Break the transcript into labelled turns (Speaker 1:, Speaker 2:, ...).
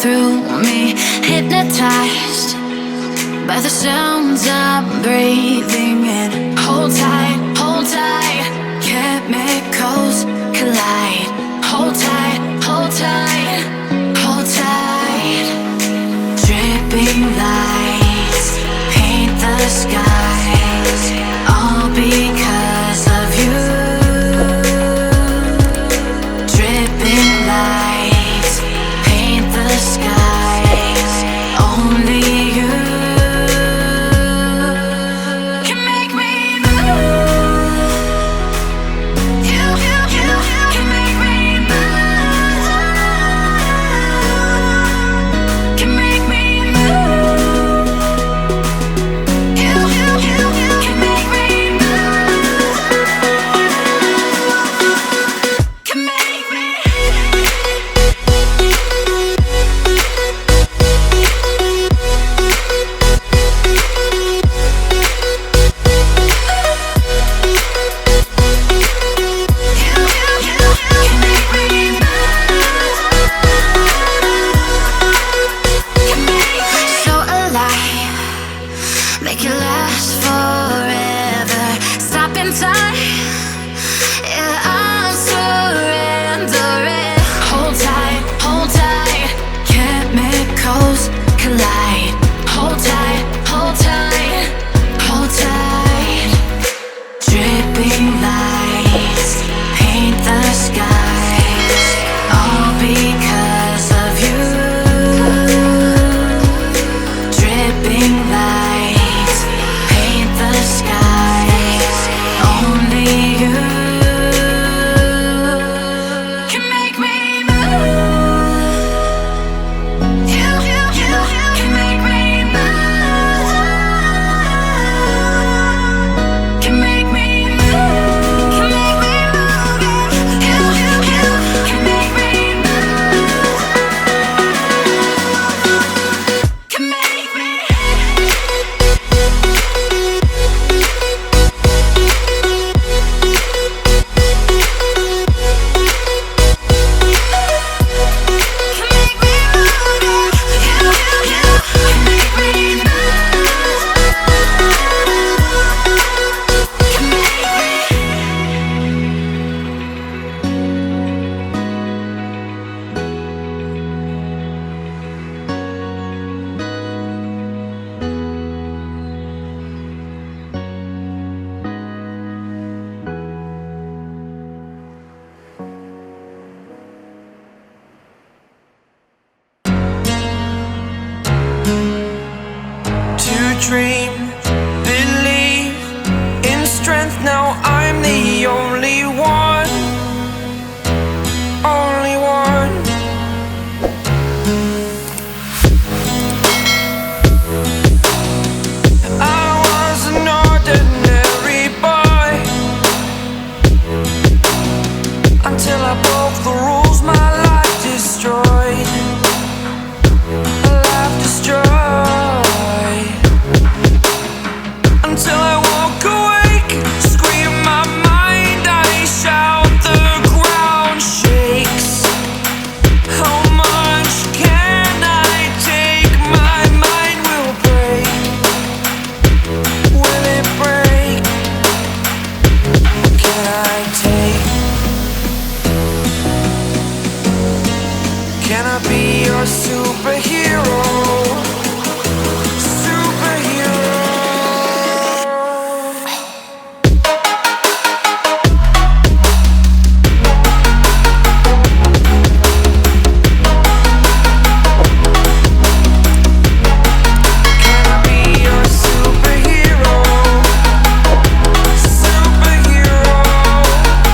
Speaker 1: through me, hypnotized by the sounds I'm breathing in. Hold tight, chemicals collide. Hold tight, hold tight, hold tight. Dripping lights paint the skies, all because of you. Dripping lights paint the skies, only you can make me move. You can make me move. Can make me move. You can make me move. Can make me. So alive, make it last forever. Stop in time, yeah, I'm surrendering. Hold tight, chemicals collide. Hold tight, hold tight, hold tight. Dripping lights paint the skies, all because of you. Dripping lights paint the skies, only you can make me move. You can make me move. Can make me move. Can make me move. You can make me move. Can make me.
Speaker 2: Two dreams